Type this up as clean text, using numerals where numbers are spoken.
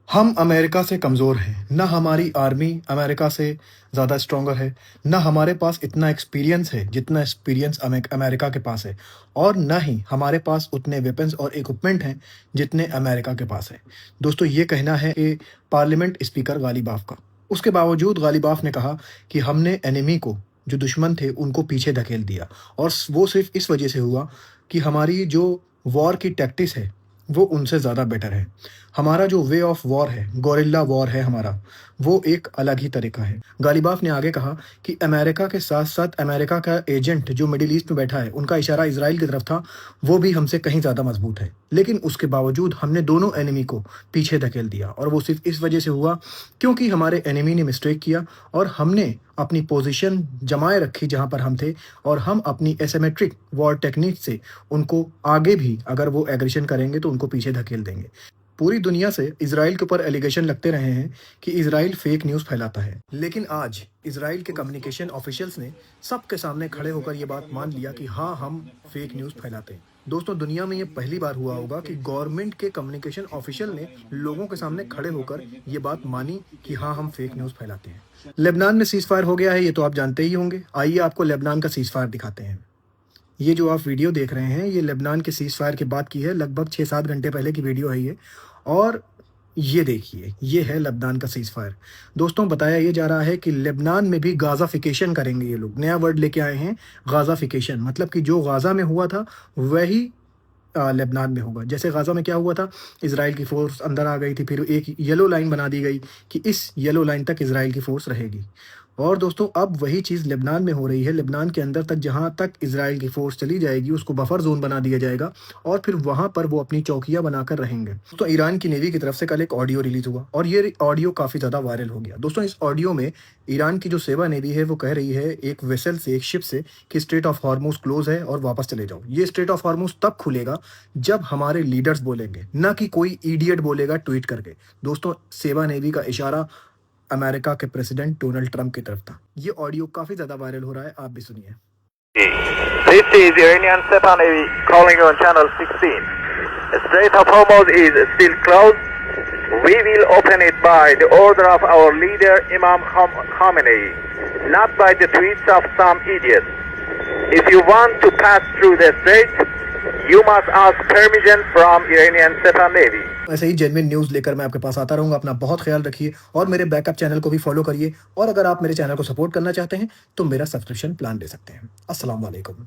हम अमेरिका से कमज़ोर हैं, ना हमारी आर्मी अमेरिका से ज़्यादा स्ट्रॉन्गर है, ना हमारे पास इतना एक्सपीरियंस है जितना एक्सपीरियंस अमेरिका के पास है और ना ही हमारे पास उतने वेपन्स और इक्विपमेंट हैं जितने अमेरिका के पास है। दोस्तों ये कहना है कि पार्लियामेंट स्पीकर गालिबाफ का। उसके बावजूद गालिबाफ ने कहा कि हमने एनिमी को, जो दुश्मन थे, उनको पीछे धकेल दिया और वो सिर्फ़ इस वजह से हुआ कि हमारी जो वॉर की टैक्टिक्स है, वो उनसे ज़्यादा बेटर है। हमारा जो वे ऑफ वॉर है, गोरिल्ला वॉर है हमारा, वो एक अलग ही तरीका है। गालिबाफ ने आगे कहा कि अमेरिका के साथ-साथ अमेरिका का एजेंट जो मिडल ईस्ट में बैठा है, उनका इशारा इज़राइल की तरफ था, वो भी हमसे कहीं ज़्यादा मज़बूत है। लेकिन उसके बावजूद हमने दोनों एनिमी को पीछे धकेल दिया और वो सिर्फ़ इस वजह से हुआ क्योंकि हमारे एनिमी ने मिस्टेक किया और हमने अपनी पोज़ीशन जमाए रखी जहाँ पर हम थे और हम अपनी एसिमेट्रिक वॉर टेक्निक से उनको आगे भी अगर वो एग्रेशन करेंगे तो उनको पीछे धकेल देंगे। पूरी दुनिया से इज़राइल के ऊपर एलिगेशन लगते रहे हैं कि इज़राइल फेक न्यूज़ फैलाता है। लेकिन आज इज़राइल के कम्युनिकेशन ऑफिशियल्स ने सबके सामने खड़े होकर ये बात मान लिया कि हाँ, हम फेक न्यूज़ फैलाते हैं। दोस्तों, दुनिया में ये पहली बार हुआ होगा कि गवर्नमेंट के कम्युनिकेशन ऑफिशियल ने लोगों के सामने खड़े होकर ये बात मानी कि हाँ, हम फेक न्यूज़ फैलाते हैं। लेबनान में सीज़फायर हो गया है, ये तो आप जानते ही होंगे। आइए आपको लेबनान का सीज़फायर दिखाते हैं। ये जो आप वीडियो देख रहे हैं, ये लेबनान के सीज़फायर की बात की है, लगभग 6-7 घंटे पहले की वीडियो है ये। और ये देखिए, ये है लेबनान का सीज़फायर। दोस्तों, बताया ये जा रहा है कि लेबनान में भी गाज़ाफ़िकेशन करेंगे ये लोग। नया वर्ड लेके आए हैं, गाज़ाफ़िकेशन, मतलब कि जो गाज़ा में हुआ था, वही लेबनान में होगा। जैसे गाज़ा में क्या हुआ था, इज़राइल की फ़ोर्स अंदर आ गई थी, फिर एक येलो लाइन बना दी गई कि इस येलो लाइन तक इज़राइल की फ़ोर्स रहेगी। और दोस्तों, अब वही चीज़ लेबनान में हो रही है। लेबनान के अंदर तक जहाँ तक इज़राइल की फ़ोर्स चली जाएगी, उसको बफर ज़ोन बना दिया जाएगा और फिर वहाँ पर वो अपनी चौकियाँ बनाकर रहेंगे। तो ईरान की नेवी की तरफ से कल एक ऑडियो रिलीज़ हुआ और ये ऑडियो काफ़ी ज़्यादा वायरल हो गया। दोस्तों, इस ऑडियो में ईरान की जो सेवा नेवी है, वो कह रही है एक वेसल से, एक शिप से, कि स्ट्रेट ऑफ हॉर्मुज़ क्लोज़ है और वापस चले जाओ। ये स्ट्रेट ऑफ हॉर्मुज़ तब खुलेगा जब हमारे लीडर्स बोलेंगे, ना कि कोई इडियट बोलेगा ट्वीट करके। दोस्तों, सेवा नेवी का इशारा अमेरिका के प्रेसिडेंट डोनाल्ड ट्रंप की तरफ था। ये ऑडियो काफ़ी ज़्यादा वायरल हो रहा है, आप भी सुनिए। This is Iranian Sepa Navy calling on channel 16. The Strait of Hormuz is still closed. We will open it by the order of our leader Imam Khamenei, not by the tweets of some idiots. If you want to pass through the strait, you must ask permission from Iranian Sepa Navy. ऐसे ही genuine news लेकर मैं आपके पास आता रहूँगा। अपना बहुत ख्याल रखिए और मेरे बैकअप चैनल को भी फॉलो करिए और अगर आप मेरे चैनल को सपोर्ट करना चाहते हैं तो मेरा सब्सक्रिप्शन प्लान ले सकते हैं। अस्सलाम वालेकुम।